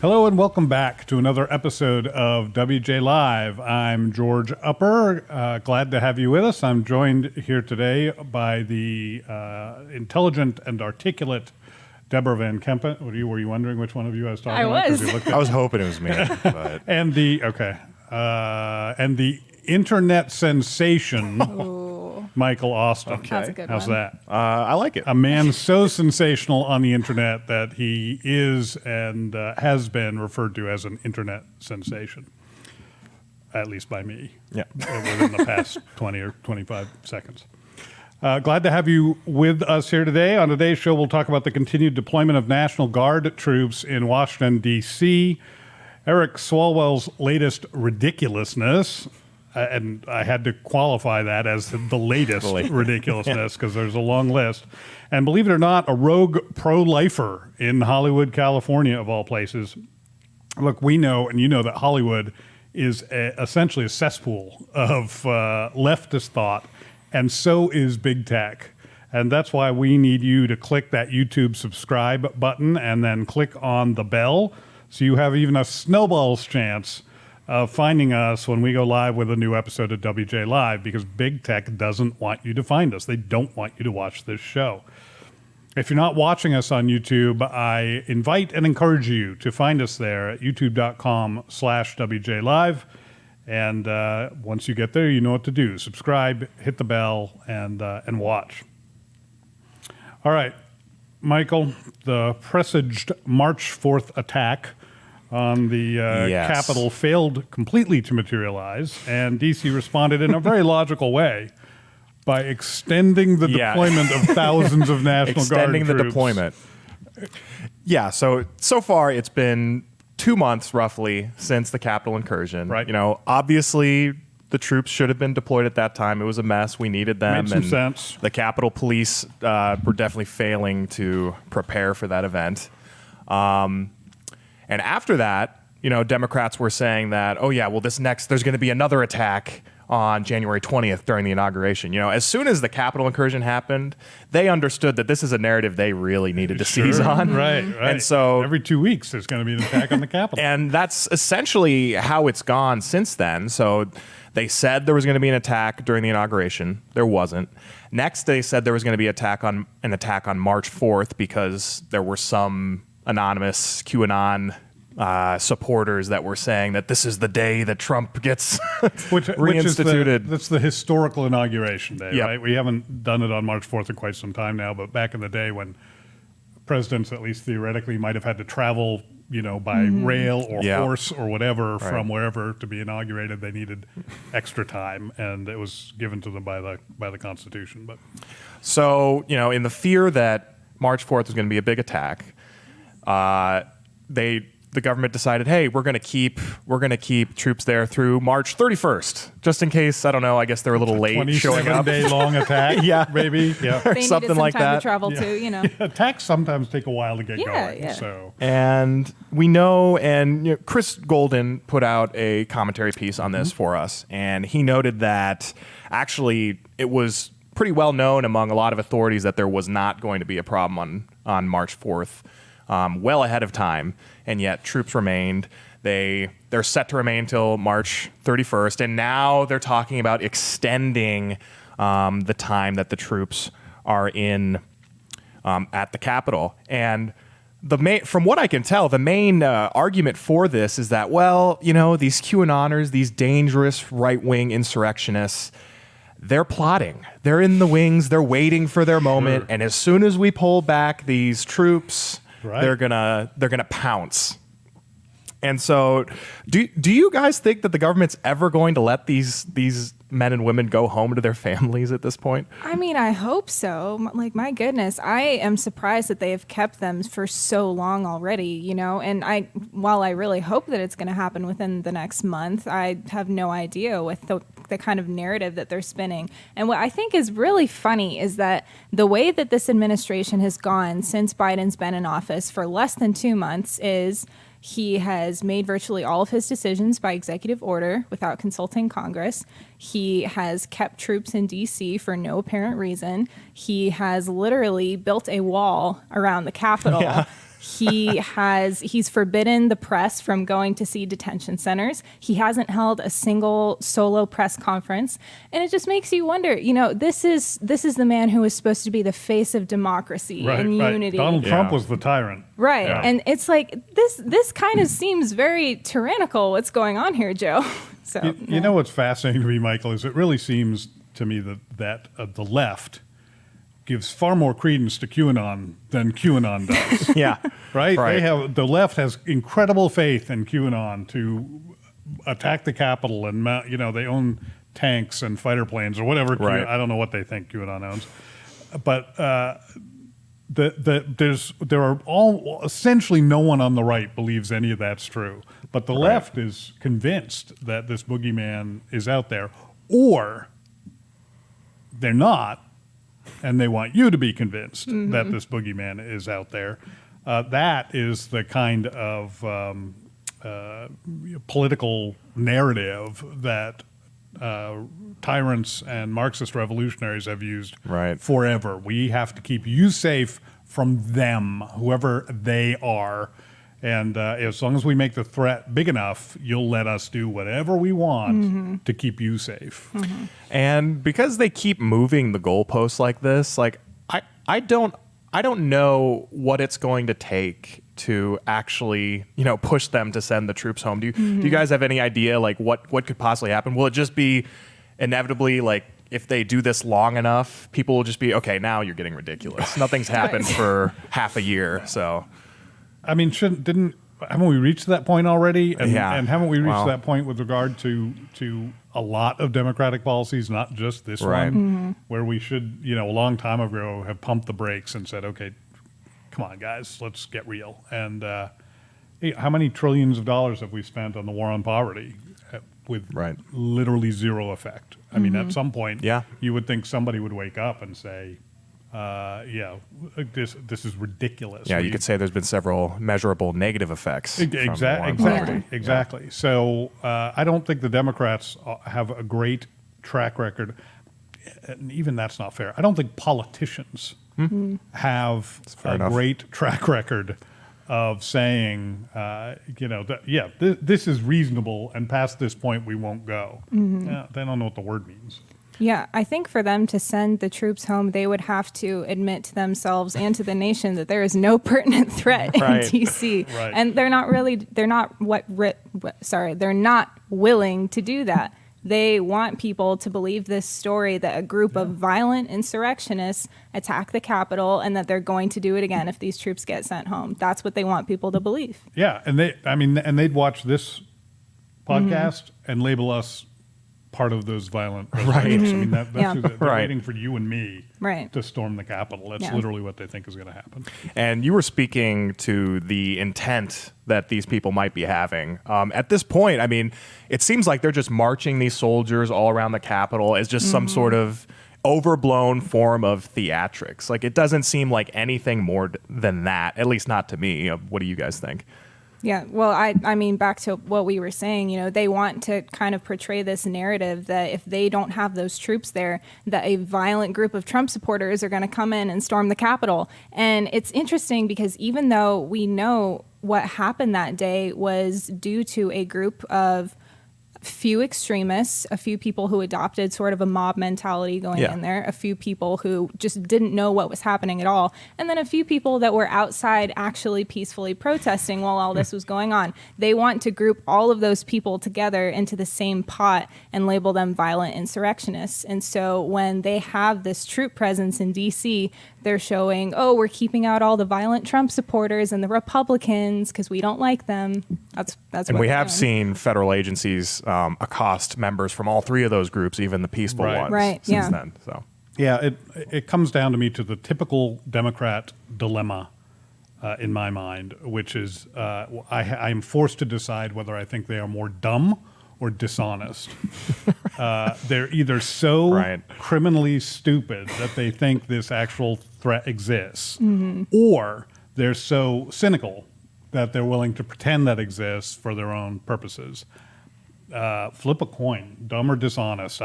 Hello and welcome back to another episode of WJ Live. I'm George Upper. Glad to have you with us. I'm joined here today by the intelligent and articulate Deborah Van Kempen. Were you wondering which one of you I was talking about? I was. I was hoping it was me. But. And the internet sensation, Michael Austin. Okay. That's a good How's one. that? I like it. A man so sensational on the internet that he is and has been referred to as an internet sensation, at least by me. Yeah. Within the past 20 or 25 seconds. Glad to have you with us here today. On today's show, we'll talk about the continued deployment of National Guard troops in Washington, D.C., Eric Swalwell's latest ridiculousness, and I had to qualify that as the latest ridiculousness because there's a long list. And believe it or not, a rogue pro-lifer in Hollywood, California, of all places. Look, we know, and you know, that Hollywood is essentially a cesspool of leftist thought, and so is big tech. And that's why we need you to click that YouTube subscribe button and then click on the bell so you have even a snowball's chance of finding us when we go live with a new episode of WJ Live, because big tech doesn't want you to find us. They don't want you to watch this show. If you're not watching us on YouTube, I invite and encourage you to find us there at youtube.com/WJ Live. And once you get there, you know what to do. Subscribe, hit the bell, and watch. All right, Michael, the presaged March 4th attack on the Capitol failed completely to materialize, and D.C. responded in a very logical way by extending the deployment of thousands of National Guard troops. Extending the deployment. Yeah, so far it's been 2 months roughly since the Capitol incursion. Right. You know, obviously the troops should have been deployed at that time. It was a mess. We needed them. Made some sense. The Capitol Police were definitely failing to prepare for that event. And after that, you know, Democrats were saying that, oh yeah, well there's going to be another attack on January 20th during the inauguration. You know, as soon as the Capitol incursion happened, they understood that this is a narrative they really needed to seize on. Right. And so every 2 weeks there's going to be an attack on the Capitol. And that's essentially how it's gone since then. So they said there was going to be an attack during the inauguration. There wasn't. Next, they said there was going to be an attack on March 4th because there were some anonymous QAnon supporters that were saying that this is the day that Trump gets reinstituted. That's the historical inauguration day, Yep. right? We haven't done it on March 4th in quite some time now, but back in the day when presidents, at least theoretically, might have had to travel, you know, by rail or horse or whatever from wherever to be inaugurated, they needed extra time, and it was given to them by the Constitution. But so, you know, in the fear that March 4th was going to be a big attack, the government decided, hey, we're going to keep troops there through March 31st, just in case. I don't know. I guess they're a little late showing up. 27-day long attack, maybe. Yeah, They something needed some like time that. to travel too, you know. Attacks sometimes take a while to get going. Yeah. So And we know, and you know, Chris Golden put out a commentary piece on this for us, and he noted that actually it was pretty well known among a lot of authorities that there was not going to be a problem on March 4th, well ahead of time, and yet troops remained. They're set to remain until March 31st, and now they're talking about extending the time that the troops are in at the Capitol. And from what I can tell, the main argument for this is that, well, you know, these QAnoners, these dangerous right-wing insurrectionists, they're plotting. They're in the wings. They're waiting for their moment. And as soon as we pull back these troops, they're gonna pounce. And so, do you guys think that the government's ever going to let these men and women go home to their families at this point? I mean, I hope so. Like, my goodness, I am surprised that they have kept them for so long already, you know? And while I really hope that it's going to happen within the next month, I have no idea with the kind of narrative that they're spinning. And what I think is really funny is that the way that this administration has gone since Biden's been in office for less than 2 months is he has made virtually all of his decisions by executive order without consulting Congress. He has kept troops in D.C. for no apparent reason. He has literally built a wall around the Capitol. Yeah. He's forbidden the press from going to see detention centers. He hasn't held a single solo press conference. And it just makes you wonder, this is the man who is supposed to be the face of democracy and unity. Donald Trump was the tyrant. Right. Yeah. And it's like this kind of seems very tyrannical what's going on here, Joe. So you know what's fascinating to me, Michael, is it really seems to me that the left gives far more credence to QAnon than QAnon does. Yeah. Right? The left has incredible faith in QAnon to attack the Capitol, and they own tanks and fighter planes or whatever. Right. I don't know what they think QAnon owns, but there are all essentially no one on the right believes any of that's true, but the left is convinced that this boogeyman is out there, or they're not, and they want you to be convinced that this boogeyman is out there. That is the kind of political narrative that tyrants and Marxist revolutionaries have used forever. We have to keep you safe from them, whoever they are. And as long as we make the threat big enough, you'll let us do whatever we want to keep you safe. And because they keep moving the goalposts like this, like I don't know what it's going to take to actually, push them to send the troops home. Do you guys have any idea like what could possibly happen? Will it just be inevitably like if they do this long enough, people will just be, okay, now you're getting ridiculous. Nothing's happened for half a year, so. I mean, haven't we reached that point already? And, yeah. And haven't we reached that point with regard to a lot of democratic policies, not just this one, where we should, a long time ago have pumped the brakes and said, okay, come on, guys, let's get real. And how many trillions of dollars have we spent on the war on poverty with literally zero effect? I mean, at some point, you would think somebody would wake up and say, this is ridiculous. Yeah, you could say there's been several measurable negative effects. Exactly. So I don't think the Democrats have a great track record. And even that's not fair. I don't think politicians have a great track record of saying, this is reasonable, and past this point we won't go. Yeah, they don't know what the word means. Yeah, I think for them to send the troops home, they would have to admit to themselves and to the nation that there is no pertinent threat in D.C. And they're not willing to do that. They want people to believe this story that a group of violent insurrectionists attack the Capitol and that they're going to do it again if these troops get sent home. That's what they want people to believe. Yeah, and they'd watch this podcast and label us part of those violent revolutions. I mean, that's who they're waiting for you and me to storm the Capitol. That's literally what they think is going to happen. And you were speaking to the intent that these people might be having. At this point, I mean, it seems like they're just marching these soldiers all around the Capitol as just some sort of overblown form of theatrics. Like, it doesn't seem like anything more than that, at least not to me. What do you guys think? Yeah, well, I mean, back to what we were saying, they want to kind of portray this narrative that if they don't have those troops there, that a violent group of Trump supporters are going to come in and storm the Capitol. And it's interesting because even though we know what happened that day was due to a group of few extremists, a few people who adopted sort of a mob mentality going in there, a few people who just didn't know what was happening at all, and then a few people that were outside actually peacefully protesting while all this was going on. They want to group all of those people together into the same pot and label them violent insurrectionists. And so when they have this troop presence in D.C., they're showing, we're keeping out all the violent Trump supporters and the Republicans because we don't like them. That's and we have seen federal agencies accost members from all three of those groups, even the peaceful ones, since then. So yeah, it comes down to me to the typical Democrat dilemma in my mind, which is I am forced to decide whether I think they are more dumb or dishonest. They're either so criminally stupid that they think this actual threat exists, or they're so cynical that they're willing to pretend that exists for their own purposes. Flip a coin, dumb or dishonest.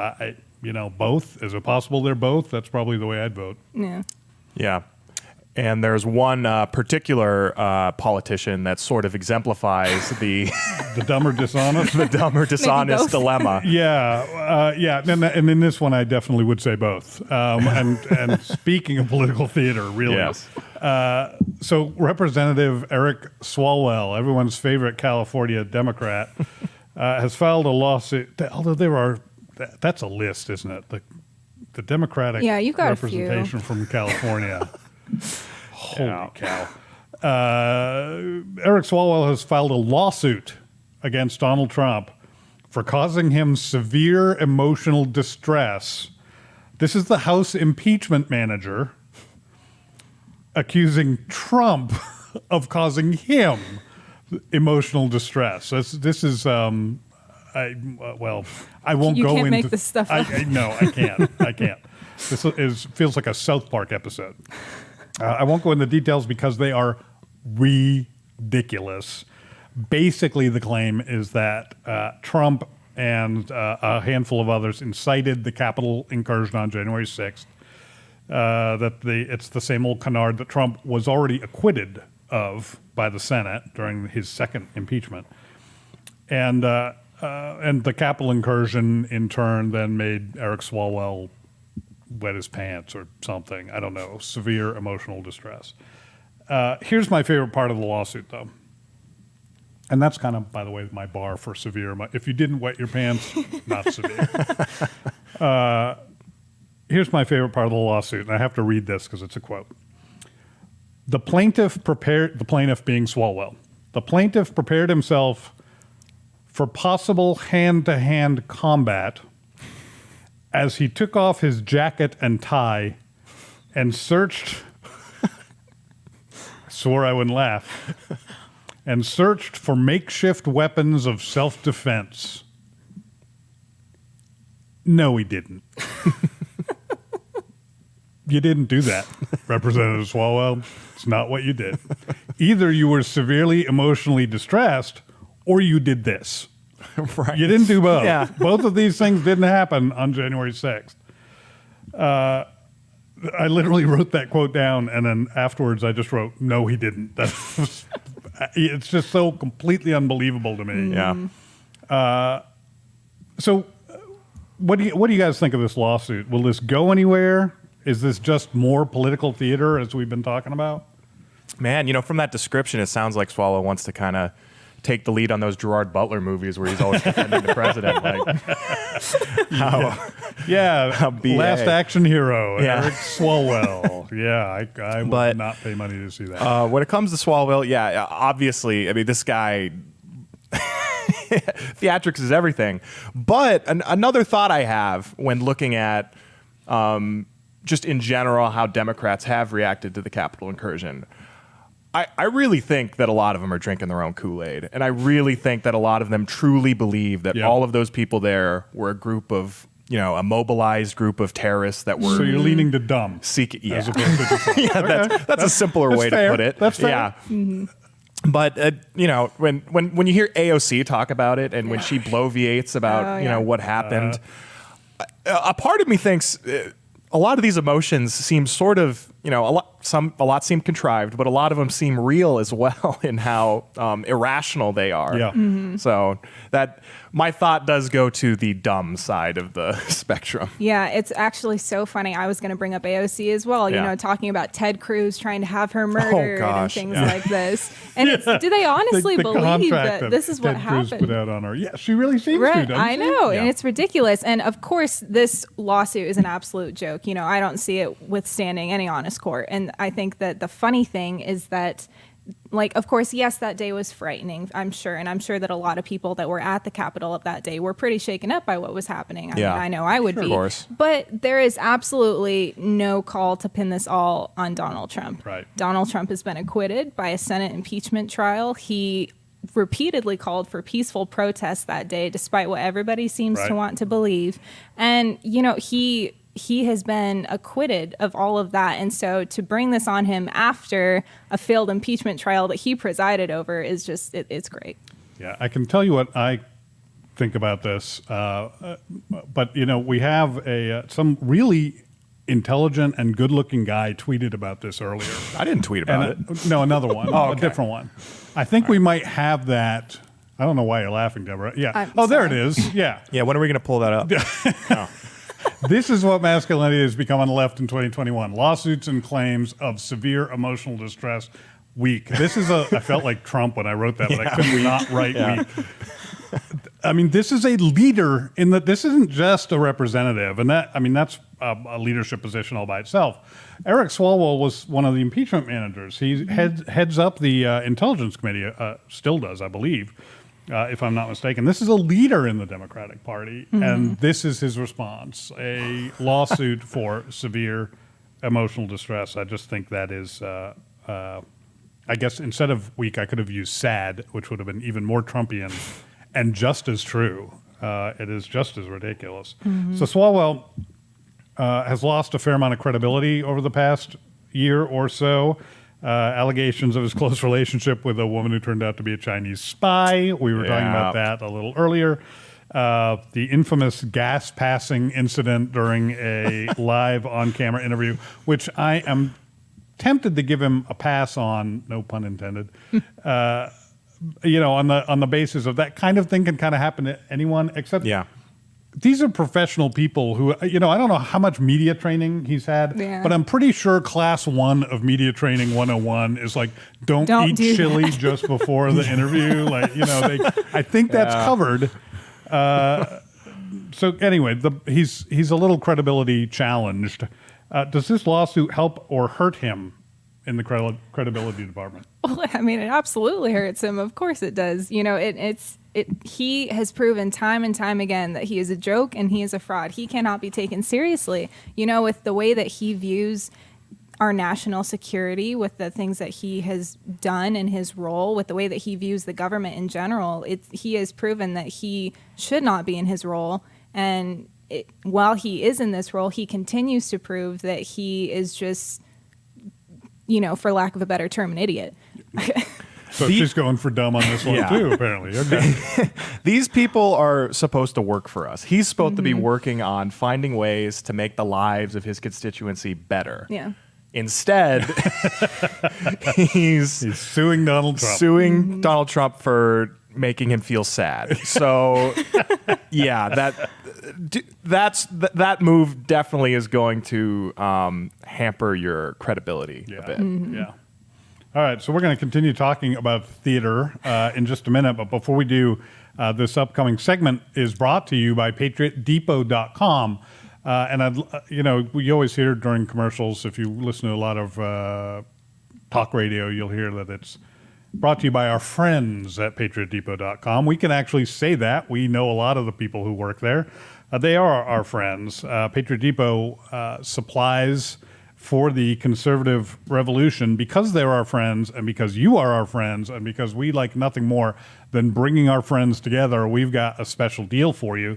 Both. Is it possible they're both? That's probably the way I'd vote. Yeah. Yeah. And there's one particular politician that sort of exemplifies the The dumb or dishonest? the dumb or dishonest both. dilemma. Yeah. And in this one, I definitely would say both. And speaking of political theater, really. Yes. So Representative Eric Swalwell, everyone's favorite California Democrat, has filed a lawsuit. Although that's a list, isn't it? The Democratic Yeah, you've got a few. representation from California. Holy cow. Eric Swalwell has filed a lawsuit against Donald Trump for causing him severe emotional distress. This is the House impeachment manager accusing Trump of causing him emotional distress. This is I won't You go can't into make this stuff up. No, I can't. This feels like a South Park episode. I won't go into details because they are ridiculous. Basically, the claim is that Trump and a handful of others incited the Capitol incursion on January 6th. It's the same old canard that Trump was already acquitted of by the Senate during his second impeachment. And the Capitol incursion, in turn, then made Eric Swalwell wet his pants or something. I don't know. Severe emotional distress. Here's my favorite part of the lawsuit, though. And that's kind of, by the way, my bar for severe. If you didn't wet your pants, not severe. Here's my favorite part of the lawsuit, and I have to read this because it's a quote. The plaintiff being Swalwell, the plaintiff prepared himself for possible hand-to-hand combat as he took off his jacket and tie and searched, I swore I wouldn't laugh, and searched for makeshift weapons of self-defense. No, he didn't. You didn't do that, Representative Swalwell. It's not what you did. Either you were severely emotionally distressed or you did this. Right. You didn't do both. Yeah. Both of these things didn't happen on January 6th. I literally wrote that quote down, and then afterwards I just wrote, no, he didn't. It's just so completely unbelievable to me. Yeah. So what do you guys think of this lawsuit? Will this go anywhere? Is this just more political theater, as we've been talking about? Man, from that description, it sounds like Swalwell wants to kind of take the lead on those Gerard Butler movies where he's always defending the president. Like, BA. Last Action Hero, Yeah. Eric Swalwell. I would not pay money to see that. When it comes to Swalwell, obviously, I mean, this guy, theatrics is everything. But another thought I have when looking at just in general how Democrats have reacted to the Capitol incursion, I really think that a lot of them are drinking their own Kool-Aid. And I really think that a lot of them truly believe that all of those people there were a group of, a mobilized group of terrorists that were... So you're leaning to dumb. Seeking, As opposed to just, that's a simpler way fair. to put it. That's fair. Yeah. Mm-hmm. But, when you hear AOC talk about it and when she bloviates about, what happened, a part of me thinks... a lot of these emotions seem sort of, a lot seem contrived, but a lot of them seem real as well in how irrational they are. Yeah. Mm-hmm. So that my thought does go to the dumb side of the spectrum. Yeah, it's actually so funny. I was going to bring up AOC as well, talking about Ted Cruz trying to have her murdered and things like this. And do they honestly the believe contract that this is what Ted Cruz happened? put out on her. Yeah, she really seems to, Right, doesn't I she? know, Yeah. and it's ridiculous. And of course, this lawsuit is an absolute joke. I don't see it withstanding any honest court. And I think that the funny thing is that, of course, yes, that day was frightening, I'm sure. And I'm sure that a lot of people that were at the Capitol of that day were pretty shaken up by what was happening. I mean, I know I would be. Of course. But there is absolutely no call to pin this all on Donald Trump. Right. Donald Trump has been acquitted by a Senate impeachment trial. He repeatedly called for peaceful protests that day, despite what everybody seems to want to believe. And, he has been acquitted of all of that. And so to bring this on him after a failed impeachment trial that he presided over is just, it's great. Yeah, I can tell you what I think about this. But, we have some really intelligent and good-looking guy tweeted about this earlier. I didn't tweet about it. No, another one. Oh, A okay. different one. I think we might have that. I don't know why you're laughing, Deborah. Yeah. I'm There it sorry. is. Yeah. Yeah, when are we going to pull that up? Oh. This is what masculinity has become on the left in 2021. Lawsuits and claims of severe emotional distress week. This is I felt like Trump when I wrote that, but I could not write week. I mean, this is a leader in that this isn't just a representative. And that's a leadership position all by itself. Eric Swalwell was one of the impeachment managers. He heads up the Intelligence Committee, still does, I believe, if I'm not mistaken. This is a leader in the Democratic Party, and this is his response, a lawsuit for severe emotional distress. I just think that is, I guess instead of weak, I could have used sad, which would have been even more Trumpian and just as true. It is just as ridiculous. So Swalwell has lost a fair amount of credibility over the past year or so. Allegations of his close relationship with a woman who turned out to be a Chinese spy. We were talking about that a little earlier. The infamous gas passing incident during a live on-camera interview, which I am tempted to give him a pass on, no pun intended. On the basis of that kind of thing can kind of happen to anyone, except these are professional people who, I don't know how much media training he's had, but I'm pretty sure class 1 of media training 101 is like, don't eat chili just before the interview. I think that's covered. So anyway, he's a little credibility challenged. Does this lawsuit help or hurt him in the credibility department? Well, I mean, it absolutely hurts him. Of course it does. He has proven time and time again that he is a joke and he is a fraud. He cannot be taken seriously, with the way that he views our national security, with the things that he has done in his role, with the way that he views the government in general. He has proven that he should not be in his role. And while he is in this role, he continues to prove that he is just, for lack of a better term, an idiot. So she's going for dumb on this one too, apparently. Okay. These people are supposed to work for us. He's supposed to be working on finding ways to make the lives of his constituency better. Yeah. Instead, he's suing Donald Trump. Donald Trump for making him feel sad. So, that move definitely is going to hamper your credibility a bit. Yeah. All right, so we're going to continue talking about theater in just a minute, but before we do, this upcoming segment is brought to you by PatriotDepot.com. And we always hear during commercials, if you listen to a lot of talk radio, you'll hear that it's brought to you by our friends at PatriotDepot.com. We can actually say that. We know a lot of the people who work there. They are our friends. Patriot Depot supplies for the conservative revolution because they're our friends and because you are our friends and because we like nothing more than bringing our friends together. We've got a special deal for you.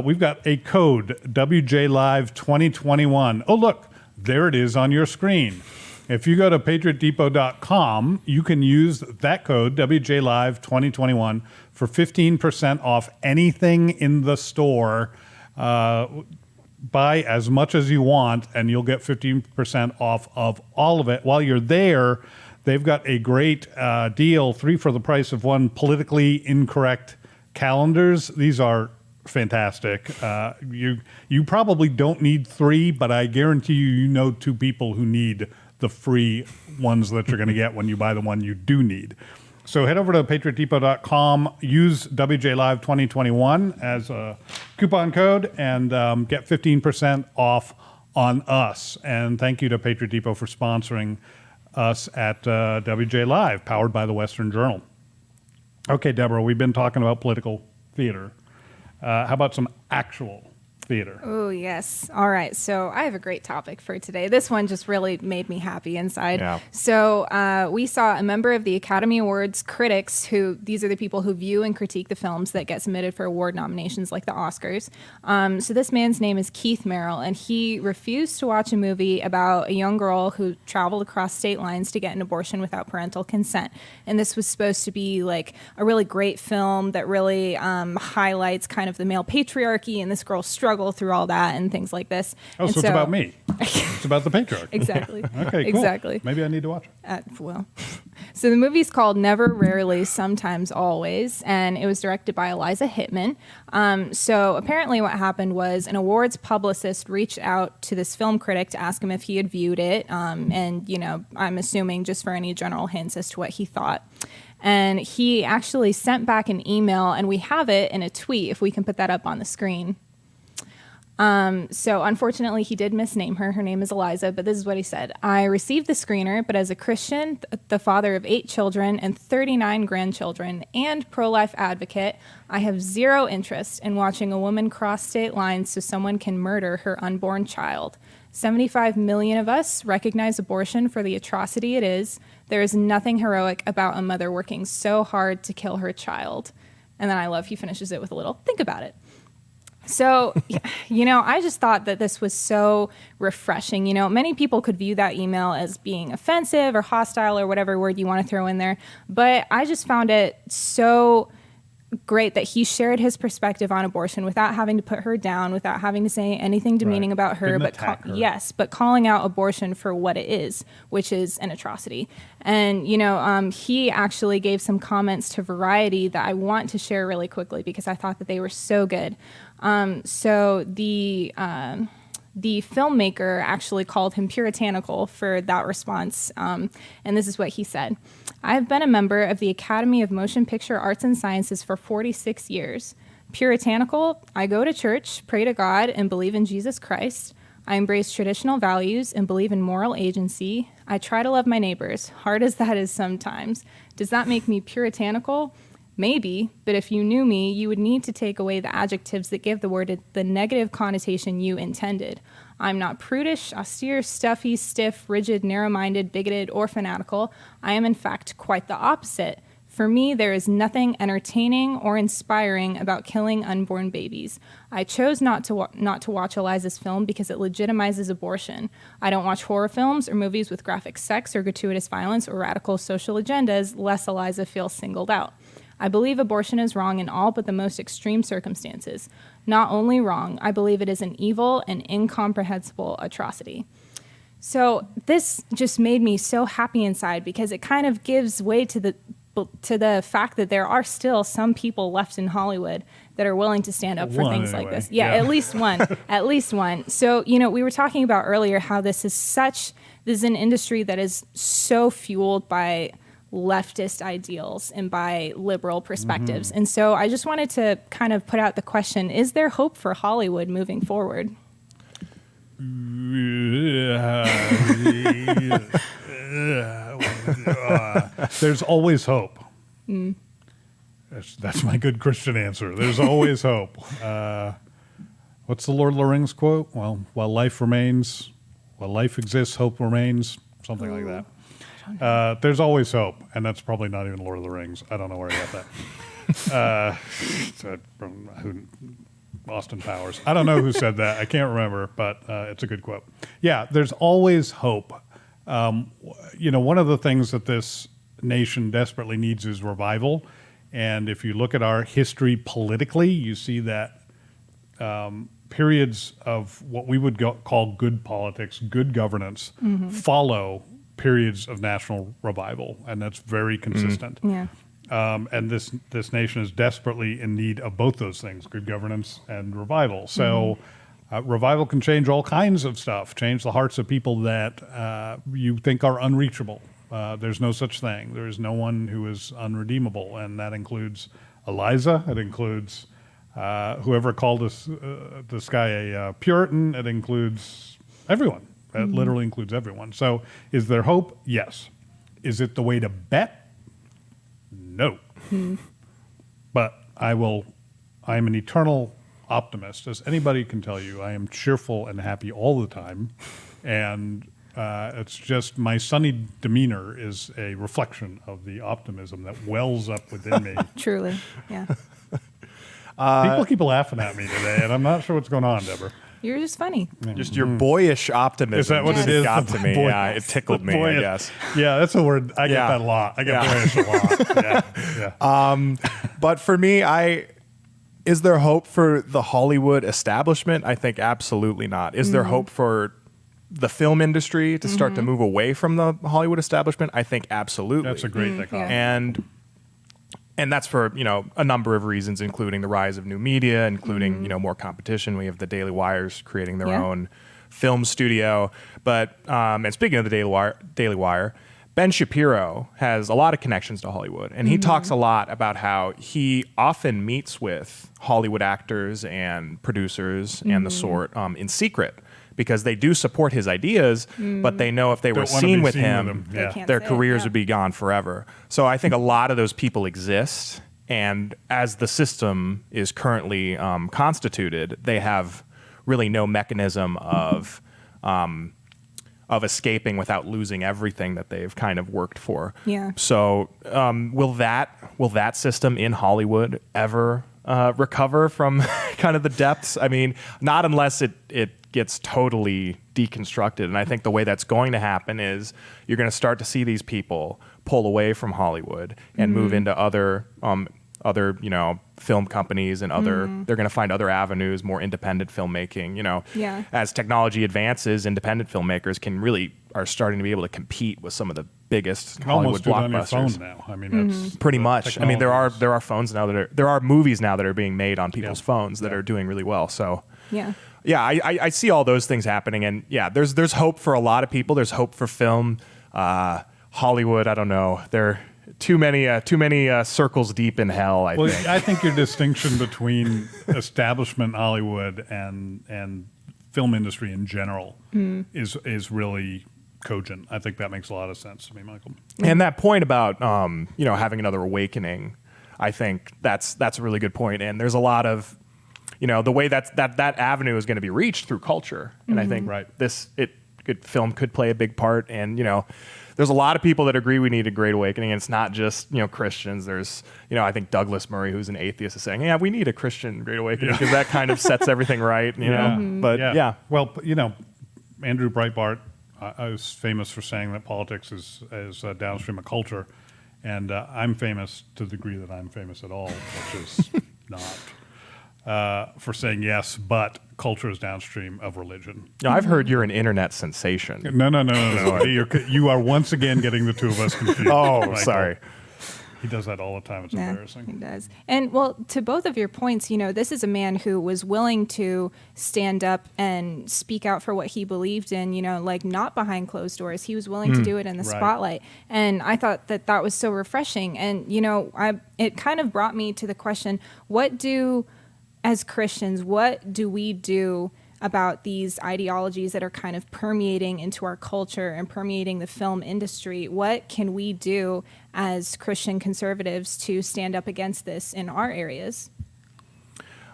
We've got a code, WJLive2021. Oh, look, there it is on your screen. If you go to PatriotDepot.com, you can use that code, WJLive2021, for 15% off anything in the store. Buy as much as you want, and you'll get 15% off of all of it. While you're there, they've got a great deal, 3 for the price of 1 politically incorrect calendars. These are fantastic. You probably don't need 3, but I guarantee you know 2 people who need the free ones that you're going to get when you buy the one you do need. So head over to PatriotDepot.com, use WJLive2021 as a coupon code, and get 15% off on us. And thank you to Patriot Depot for sponsoring us at WJ Live, powered by the Western Journal. Okay, Deborah, we've been talking about political theater. How about some actual theater? Oh, yes. All right. So I have a great topic for today. This one just really made me happy inside. Yeah. So we saw a member of the Academy Awards critics these are the people who view and critique the films that get submitted for award nominations like the Oscars. So this man's name is Keith Merrill, and he refused to watch a movie about a young girl who traveled across state lines to get an abortion without parental consent. And this was supposed to be like a really great film that really highlights kind of the male patriarchy and this girl's struggle struggle through all that and things like this. Oh, And so it's about me. It's about the patriarch. Exactly. Okay, cool. Exactly. Maybe I need to watch it. Well, so the movie's called Never, Rarely, Sometimes, Always, and it was directed by Eliza Hittman. So apparently what happened was an awards publicist reached out to this film critic to ask him if he had viewed it, and, you know, I'm assuming just for any general hints as to what he thought. And he actually sent back an email, and we have it in a tweet, if we can put that up on the screen. So unfortunately, he did misname her. Her name is Eliza, but this is what he said. I received the screener, but as a Christian, the father of 8 children and 39 grandchildren, and pro-life advocate, I have zero interest in watching a woman cross state lines so someone can murder her unborn child. 75 million of us recognize abortion for the atrocity it is. There is nothing heroic about a mother working so hard to kill her child. And then I love he finishes it with a little, think about it. So, you know, I just thought that this was so refreshing. You know, many people could view that email as being offensive or hostile or whatever word you want to throw in there. But I just found it so great that he shared his perspective on abortion without having to put her down, without having to say anything demeaning Right. about her, Didn't but attack her. yes, but calling out abortion for what it is, which is an atrocity. And, you know, he actually gave some comments to Variety that I want to share really quickly because I thought that they were so good. So the filmmaker actually called him puritanical for that response. And this is what he said. I have been a member of the Academy of Motion Picture Arts and Sciences for 46 years. Puritanical, I go to church, pray to God, and believe in Jesus Christ. I embrace traditional values and believe in moral agency. I try to love my neighbors, hard as that is sometimes. Does that make me puritanical? Maybe, but if you knew me, you would need to take away the adjectives that give the word the negative connotation you intended. I'm not prudish, austere, stuffy, stiff, rigid, narrow-minded, bigoted, or fanatical. I am, in fact, quite the opposite. For me, there is nothing entertaining or inspiring about killing unborn babies. I chose not to watch Eliza's film because it legitimizes abortion. I don't watch horror films or movies with graphic sex or gratuitous violence or radical social agendas, lest Eliza feel singled out. I believe abortion is wrong in all but the most extreme circumstances. Not only wrong, I believe it is an evil and incomprehensible atrocity. So this just made me so happy inside because it kind of gives way to the fact that there are still some people left in Hollywood that are willing to stand up for One, things anyway. like this. Yeah, at least one. At least one. So, you know, we were talking about earlier how this is an industry that is so fueled by leftist ideals and by liberal perspectives. Mm-hmm. And so I just wanted to kind of put out the question, is there hope for Hollywood moving forward? There's always hope. That's my good Christian answer. There's always hope. What's the Lord of the Rings quote? Well, while life exists, hope remains. Something like that. There's always hope, and that's probably not even Lord of the Rings. I don't know where I got that. From Austin Powers. I don't know who said that. I can't remember, but it's a good quote. Yeah, there's always hope. You know, one of the things that this nation desperately needs is revival. And if you look at our history politically, you see that periods of what we would call good politics, good governance, follow periods of national revival, and that's very consistent. Yeah. And this nation is desperately in need of both those things, good governance and revival. So revival can change all kinds of stuff, change the hearts of people that you think are unreachable. There's no such thing. There is no one who is unredeemable, and that includes Eliza. It includes whoever called this guy a Puritan. It includes everyone. It literally includes everyone. So is there hope? Yes. Is it the way to bet? No. But I am an eternal optimist. As anybody can tell you, I am cheerful and happy all the time. And it's just my sunny demeanor is a reflection of the optimism that wells up within me. Truly. Yeah. People keep laughing at me today, and I'm not sure what's going on, Deborah. You're just funny. Just your boyish optimism. Is that what it it is? Got to me. Boyish. Yeah, it tickled me, I Boyish. guess. Yeah, that's a word. I get Yeah. that a lot. I get Yeah. boyish a lot. Yeah. But for me, Is there hope for the Hollywood establishment? I think absolutely not. Is there hope for the film industry to start to move away from the Hollywood establishment? I think absolutely. That's a great dichotomy. And that's for, a number of reasons, including the rise of new media, including, more competition. We have the Daily Wire's creating their own film studio. But and speaking of the Daily Wire, Ben Shapiro has a lot of connections to Hollywood, and he talks a lot about how he often meets with Hollywood actors and producers and the sort in secret, because they do support his ideas, but they know if they were Don't wanna seen be with seen him, with him. They Yeah. can't their say it, careers yeah. would be gone forever. So I think a lot of those people exist, and as the system is currently constituted, they have really no mechanism of escaping without losing everything that they've kind of worked for. Yeah. So will that system in Hollywood ever recover from kind of the depths? I mean, not unless it gets totally deconstructed. And I think the way that's going to happen is you're going to start to see these people pull away from Hollywood and move into other film companies and they're going to find other avenues, more independent filmmaking. Yeah. As technology advances, independent filmmakers are starting to be able to compete with some of the biggest You can almost Hollywood do it on your blockbusters. phone now. I mean, that's Pretty the much. I mean, there technology are phones now there are movies now that are being made on people's Yeah. phones that are doing really well. So Yeah. yeah, I see all those things happening, and yeah, there's hope for a lot of people. There's hope for film. Hollywood, I don't know. There are too many circles deep in hell, I Well, think. I think your distinction between establishment Hollywood and film industry in general is really cogent. I think that makes a lot of sense to me, Michael. And that point about having another awakening, I think that's a really good point. And there's a lot of the way that avenue is going to be reached through culture. And I think film could play a big part. And there's a lot of people that agree we need a great awakening. And it's not just Christians. There's I think Douglas Murray, who's an atheist, is saying, yeah, we need a Christian great awakening because that kind of sets everything right. But yeah. Well, Andrew Breitbart is famous for saying that politics is downstream of culture, and I'm famous to the degree that I'm famous at all, which is not, for saying yes, but culture is downstream of religion. I've heard you're an internet sensation. No. You are once again getting the two of us confused. Oh, Michael. sorry. He does that all the time. It's Yeah, embarrassing. he does. And well, to both of your points, this is a man who was willing to stand up and speak out for what he believed in, like not behind closed doors. He was willing to do it in the Right. spotlight. And I thought that was so refreshing. And, it kind of brought me to the question, as Christians, what do we do about these ideologies that are kind of permeating into our culture and permeating the film industry? What can we do as Christian conservatives to stand up against this in our areas?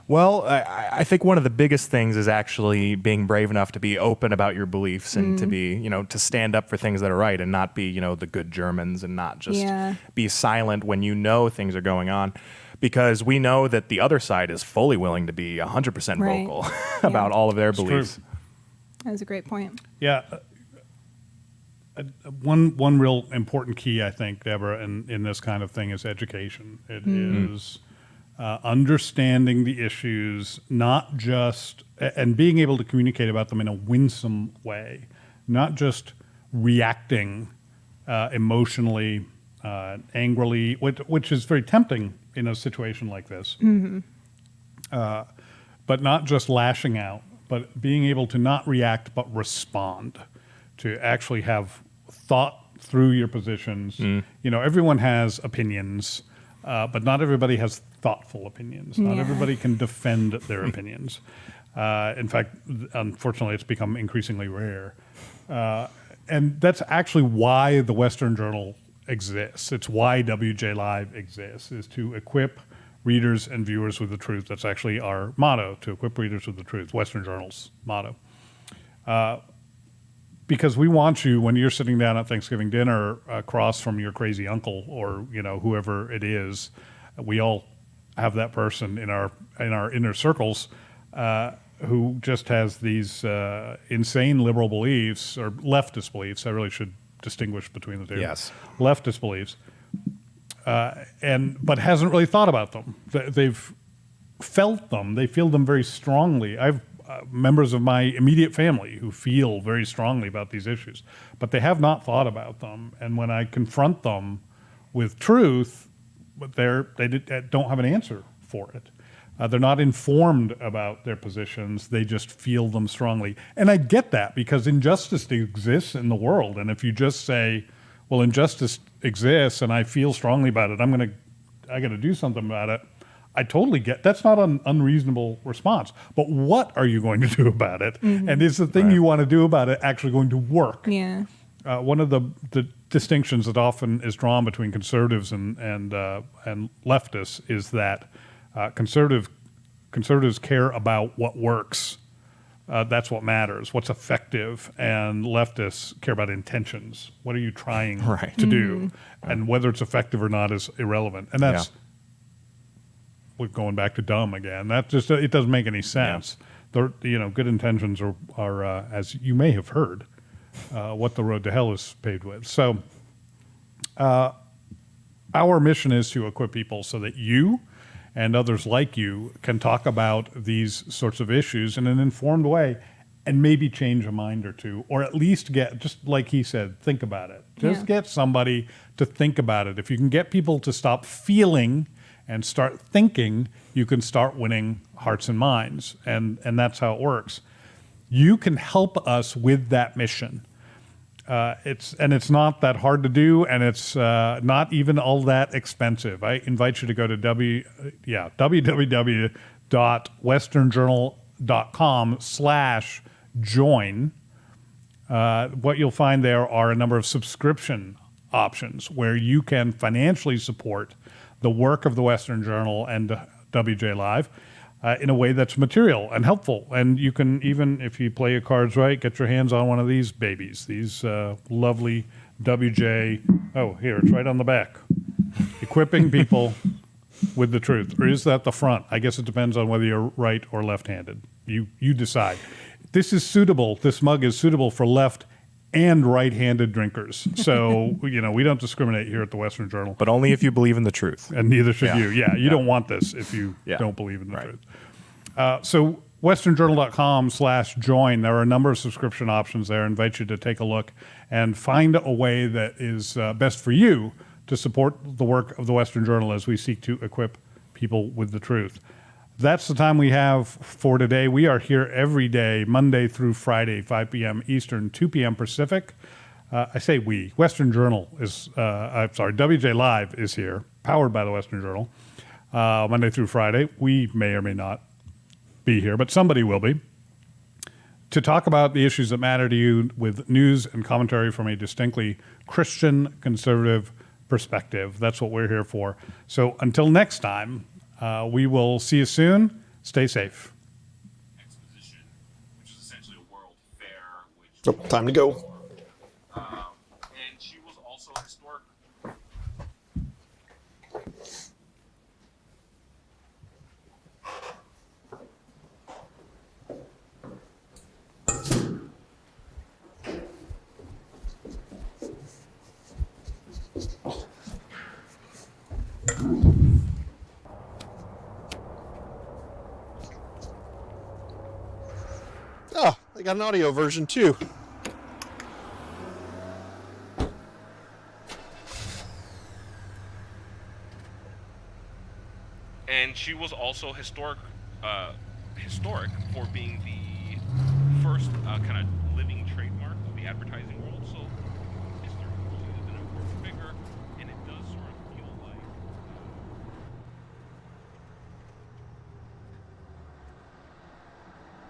Well, I think one of the biggest things is actually being brave enough to be open about your beliefs and to be, to stand up for things that are right and not be, the good Germans and not just be silent when things are going on. Because we know that the other side is fully willing to be 100% Right. vocal about all of their beliefs. true. That was a great point. Yeah. One real important key, I think, Deborah, in this kind of thing is education. It is understanding the issues, not just, and being able to communicate about them in a winsome way, not just reacting emotionally, angrily, which is very tempting in a situation like this. But not just lashing out, but being able to not react but respond, to actually have thought through your positions. Everyone has opinions, but not everybody has thoughtful opinions. Not everybody can defend their opinions. In fact, unfortunately, it's become increasingly rare. And that's actually why the Western Journal exists. It's why WJ Live exists, is to equip readers and viewers with the truth. That's actually our motto, to equip readers with the truth, Western Journal's motto. Because we want you, when you're sitting down at Thanksgiving dinner across from your crazy uncle or whoever it is, we all have that person in our inner circles who just has these insane liberal beliefs or leftist beliefs. I really should distinguish between the two. Yes. Leftist beliefs, but hasn't really thought about them. They've felt them. They feel them very strongly. I've members of my immediate family who feel very strongly about these issues, but they have not thought about them. And when I confront them with truth, they don't have an answer for it. They're not informed about their positions. They just feel them strongly. And I get that, because injustice exists in the world. And if you just say, well, injustice exists and I feel strongly about it, I got to do something about it. I totally get that's not an unreasonable response. But what are you going to do about it? Mm-hmm. And is the thing you want to do about it actually going to work? Yeah. One of the distinctions that often is drawn between conservatives and leftists is that conservatives care about what works. That's what matters, what's effective, and leftists care about intentions. What are you trying to do? And whether it's effective or not is irrelevant. And that's we're going back to dumb again. That just it doesn't make any sense. Good intentions are as you may have heard, what the road to hell is paved with. So our mission is to equip people so that you and others like you can talk about these sorts of issues in an informed way and maybe change a mind or two, or at least get, just like he said, think about it. Just get somebody to think about it. If you can get people to stop feeling and start thinking, you can start winning hearts and minds. And that's how it works. You can help us with that mission. It's not that hard to do, and it's not even all that expensive. I invite you to go to www.westernjournal.com/join. What you'll find there are a number of subscription options where you can financially support the work of the Western Journal and WJ Live in a way that's material and helpful. And you can even, if you play your cards right, get your hands on one of these babies, these lovely WJ. Oh, here, it's right on the back. Equipping people with the truth. Or is that the front? I guess it depends on whether you're right or left-handed. You decide. This mug is suitable for left and right-handed drinkers. So, we don't discriminate here at the Western Journal. But only if you believe in the truth. And neither should you. You don't want this if you don't believe in the truth. So westernjournal.com/join, there are a number of subscription options there. I invite you to take a look and find a way that is best for you to support the work of the Western Journal as we seek to equip people with the truth. That's the time we have for today. We are here every day, Monday through Friday, 5 p.m. Eastern, 2 p.m. Pacific. I say we. Western Journal is, WJ Live is here, powered by the Western Journal, Monday through Friday. We may or may not be here, but somebody will be, to talk about the issues that matter to you with news and commentary from a distinctly Christian conservative perspective. That's what we're here for. So until next time, we will see you soon. Stay safe. Exposition, which is essentially a world fair, which Time to go. and she was also historic. Oh, they got an audio version too. And she was also historic for being the first kind of living trademark of the advertising world. So